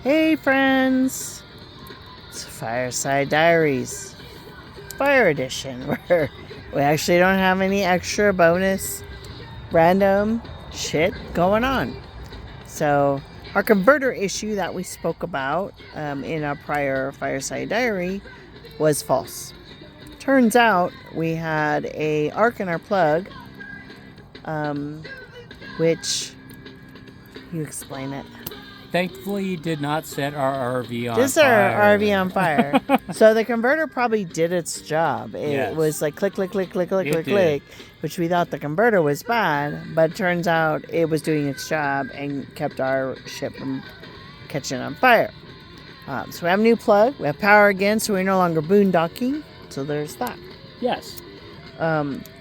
Hey friends, it's Fireside Diaries, Fire Edition, where we actually don't have any extra bonus random shit going on. So our converter issue that we spoke about in our prior Fireside Diary was false. Turns out we had a arc in our plug, which you explain it. Thankfully, you did not set our RV on Just fire. our RV on fire. So the converter probably did its job. It Yes. was like click, click, click, click, click, It click, did. click, which we thought the converter was bad, but it turns out it was doing its job and kept our ship from catching on fire. So we have a new plug. We have power again, so we're no longer boondocking. So there's that. Yes.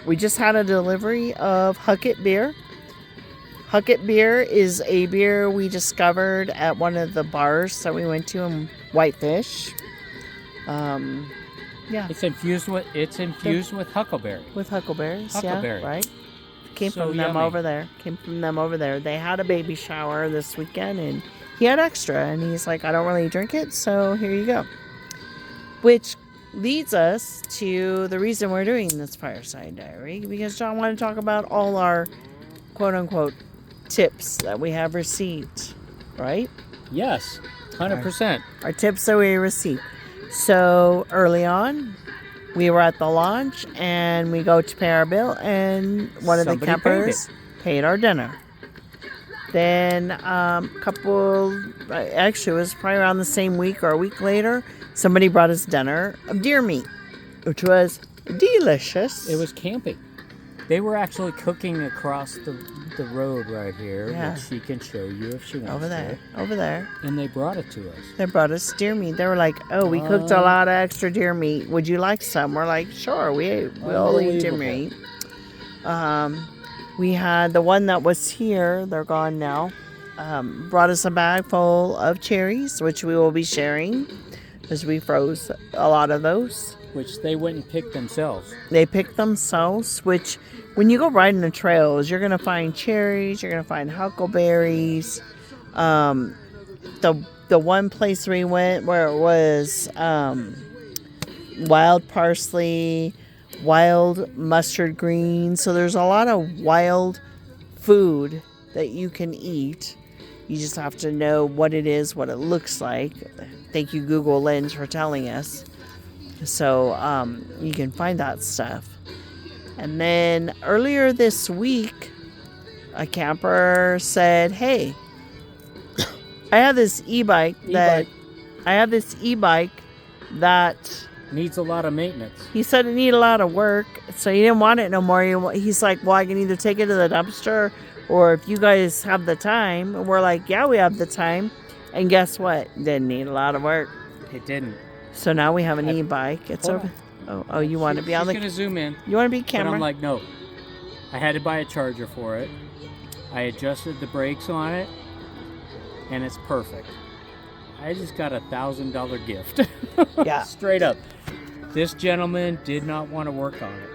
We just had a delivery of Huckett beer. Huckett beer is a beer we discovered at one of the bars that we went to in Whitefish. Yeah, It's infused with huckleberry. with huckleberries. Huckleberry. Yeah, right. Came So from them yummy. over there. They had a baby shower this weekend, and he had extra, and he's like, I don't really drink it, so here you go. Which leads us to the reason we're doing this Fireside Diary, because John wanted to talk about all our quote-unquote tips that we have received, right? Yes. 100%. Our tips that we received. So early on, we were at the launch and we go to pay our bill, and one of the Somebody campers paid our dinner. Then actually it was probably around the same week or a week later, somebody brought us dinner of deer meat, which was delicious. It was camping. They were actually cooking across the road right here, Yeah. which she can show you if she wants over there. And they brought it to us. They brought us deer meat. They were like, "Oh, we cooked a lot of extra deer meat. Would you like some?" We're like, "Sure, we'll eat deer meat." We had the one that was here. They're gone now. Brought us a bag full of cherries, which we will be sharing, because we froze a lot of those. Which they went and picked themselves. They pick themselves, which when you go riding the trails, you're going to find cherries, you're going to find huckleberries. The one place we went where it was wild parsley, wild mustard greens. So there's a lot of wild food that you can eat. You just have to know what it is, what it looks like. Thank you, Google Lens, for telling us. So you can find that stuff. And then earlier this week, a camper said, "Hey, I have this e-bike that Needs a lot of maintenance. he said it needed a lot of work, so he didn't want it no more. He's like, well, I can either take it to the dumpster, or if you guys have the time." And we're like, yeah, we have the time. And guess what? Didn't need a lot of work. It didn't. So now we have an e-bike. It's Hold over. Oh, you want to be on She's the? gonna zoom in. You want to be But camera? I'm like, no. I had to buy a charger for it. I adjusted the brakes on it, and it's perfect. I just got a $1,000 gift. Yeah. Straight up. This gentleman did not want to work on it.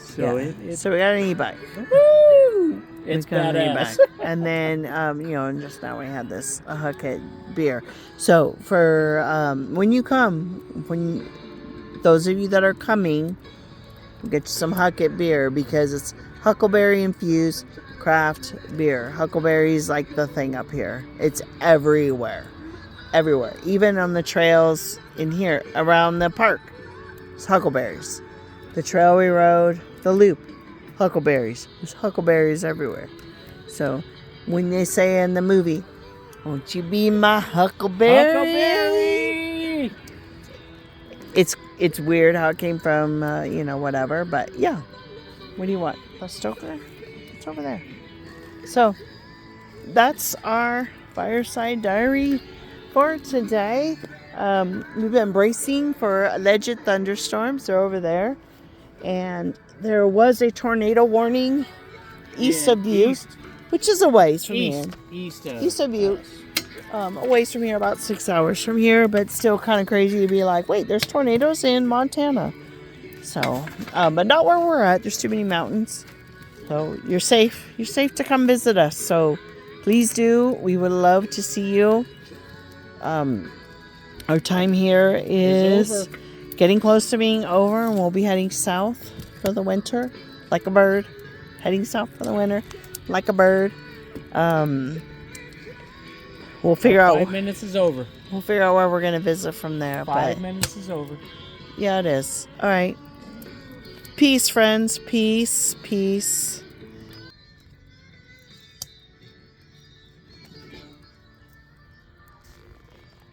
So Yeah. So we got an e-bike. woo! It's We got an badass. e-bike. And then, and just now we had this Huckett beer. So for when you come, those of you that are coming, get you some Huckett beer, because it's huckleberry infused craft beer. Huckleberry is like the thing up here. It's everywhere. Everywhere. Even on the trails in here around the park. It's huckleberries. The trail we rode, the loop, huckleberries. There's huckleberries everywhere. So when they say in the movie, "Won't you be my huckleberry?" Huckleberry! It's weird how it came from, whatever. But yeah. What do you want? A Stoker? It's over there. So that's our Fireside Diary for today. We've been bracing for alleged thunderstorms. They're over there. And there was a tornado warning east of Butte, which is a ways from here. East of Butte. A ways from here, about 6 hours from here, but still kind of crazy to be like, wait, there's tornadoes in Montana. So, but not where we're at. There's too many mountains. So you're safe. You're safe to come visit us. So please do. We would love to see you. our time here It's is over. getting close to being over, and we'll be heading south for the winter, like a bird. Heading south for the winter, like a bird. We'll figure out. 5 minutes is over. We'll figure out where we're gonna visit from there. 5 But minutes is over. yeah, it is. All right. Peace, friends. Peace. Peace.